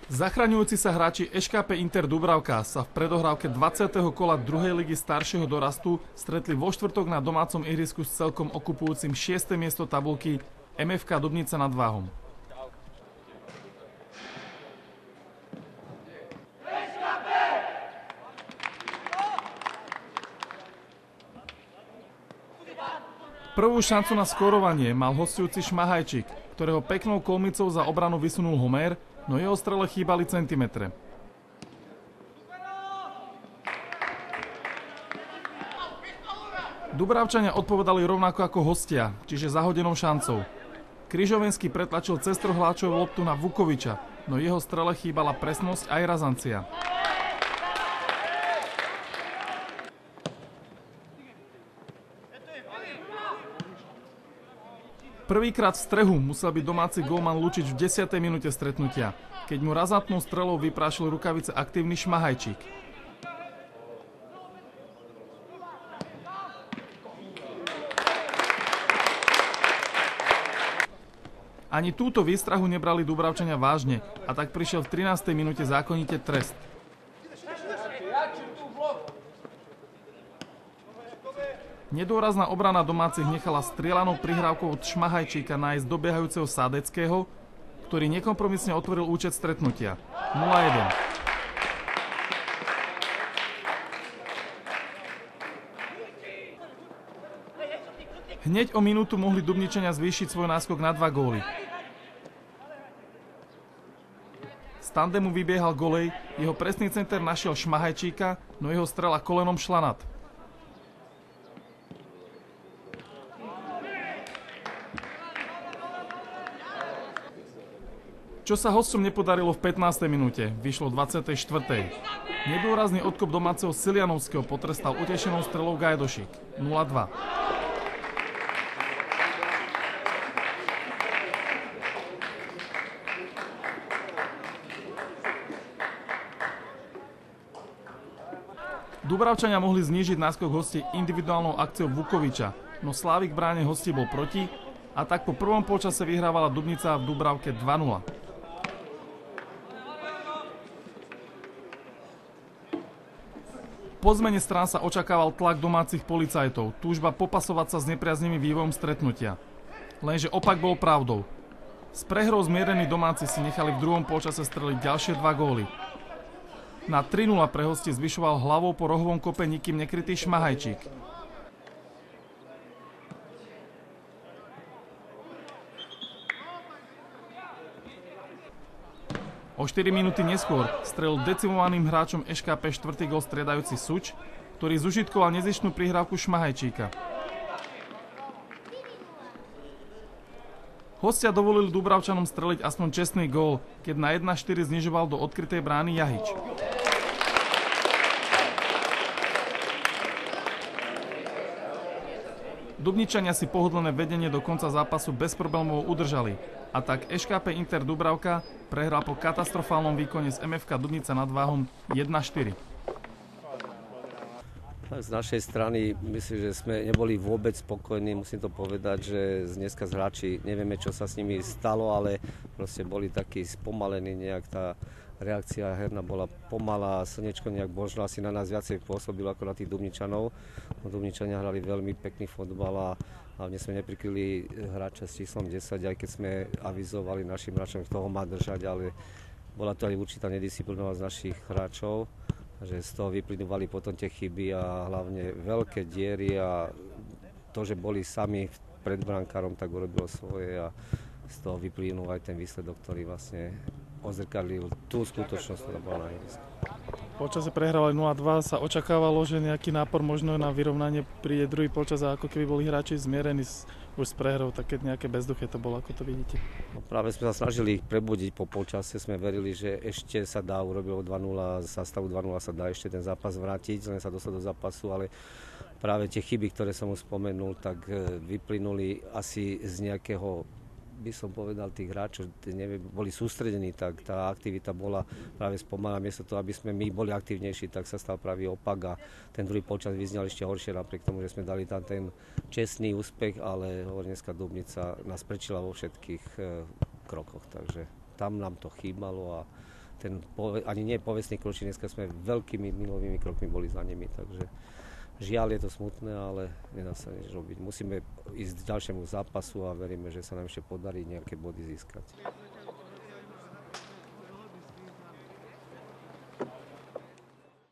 Zachraňujúci sa hráči ŠKP Inter Dubravka sa v predohrávke 20. kola 2. ligy staršieho dorastu stretli vo štvrtok na domácom ihrisku s celkom okupujúcim 6. miesto tabuľky MFK Dubnica nad Váhom. Prvú šancu na skórovanie mal hosťujúci Šmahajčík, ktorého peknou kolmicou za obranu vysunul Homér, no jeho strele chýbali centimetre. Dubravčania odpovedali rovnako ako hostia, čiže zahodenou šancou. Kryžovenský pretlačil cez troch hráčov loptu na Vukoviča, no jeho strele chýbala presnosť aj razancia. Prvýkrát v strehu musel byť domáci gólman Lučič v 10. minúte stretnutia, keď mu razantnou strelou vyprášil rukavice aktívny Šmahajčík. Ani túto výstrahu nebrali Dubravčania vážne a tak prišiel v 13. minúte zákonite trest. Nedôrazná obrana domácich nechala strieľanou prihrávkou od Šmahajčíka nájsť dobiehajúceho Sádeckého, ktorý nekompromisne otvoril účet stretnutia. 0-1. Hneď o minútu mohli Dubničania zvýšiť svoj náskok na 2 góly. Z tandemu vybiehal Golej, jeho presný center našiel Šmahajčíka, no jeho strela kolenom šla nad. Čo sa hosťom nepodarilo v 15. minúte, vyšlo v 24. Nedôrazný odkop domáceho Silianovského potrestal utešenou strelou Gajdošík. 0-2. Dubravčania mohli znížiť náskok hostí individuálnou akciou Vukoviča, no Slávik v bráne hostí bol proti a tak po prvom polčase vyhrávala Dubnica v Dubravke 2-0. Po zmene strán sa očakával tlak domácich policajtov, túžba popasovať sa s nepriaznivým vývojom stretnutia. Lenže opak bol pravdou. S prehrou zmierení domáci si nechali v druhom polčase streliť ďalšie 2 góly. Na 3-0 pre hostí zvyšoval hlavou po rohovom kope nikým nekrytý Šmahajčík. O 4 minúty neskôr strelil decimovaným hráčom ŠKP 4. gól striedajúci Suč, ktorý zužitkoval nezištnú prihrávku Šmahajčíka. Hostia dovolili Dubravčanom streliť aspoň čestný gól, keď na 1-4 znižoval do odkrytej brány Jahič. Dubničania si pohodlné vedenie do konca zápasu bez problémov udržali a tak ŠKP Inter Dubravka prehral po katastrofálnom výkone z MFK Dubnica nad Váhom 1-4. Z našej strany myslím, že sme neboli vôbec spokojní, musím to povedať, že dneska z hráči nevieme, čo sa s nimi stalo, ale proste boli takí spomalení, nejak tá reakcia herná bola pomalá, slnečko nejak možno asi na nás viacej pôsobilo ako na tých Dubničanov. Dubničania hrali veľmi pekný fotbal a hlavne sme neprikryli hráča s číslom 10, aj keď sme avizovali našim hráčom, kto ho má držať, ale bola to aj určitá nedisciplínovanosť našich hráčov, že z toho vyplynúvali potom tie chyby a hlavne veľké diery a to, že boli sami pred brankárom, tak urobilo svoje a z toho vyplynul aj ten výsledok, ktorý vlastne odzrkadlil tú skutočnosť, ktorá bola na ihrisku. Počase prehrávali 0-2, sa očakávalo, že nejaký nápor možno na vyrovnanie príde druhý počas a ako keby boli hráči zmierení už s prehrou, také nejaké bezduché to bolo, ako to vidíte? No, práve sme sa snažili ich prebudiť po polčase, sme verili, že ešte sa dá, urobilo 2-0, za stavu 2-0 sa dá ešte ten zápas vrátiť, len sa dostať do zápasu, ale práve tie chyby, ktoré som už spomenul, tak vyplynuli asi z nejakého, by som povedal, tých hráčov, boli sústredení, tak tá aktivita bola práve spomalená. Miesto toho, aby sme my boli aktívnejší, tak sa stal pravý opak a ten druhý počas vyznal ešte horšie, napriek tomu, že sme dali tam ten čestný úspech, ale dneska Dubnica nás prečila vo všetkých krokoch, takže tam nám to chýbalo a ani nie povestný Krušín, dneska sme veľkými milovými krokmi boli za nimi, takže žiaľ je to smutné, ale nedá sa nič robiť. Musíme ísť k ďalšiemu zápasu a veríme, že sa nám ešte podarí nejaké body získať.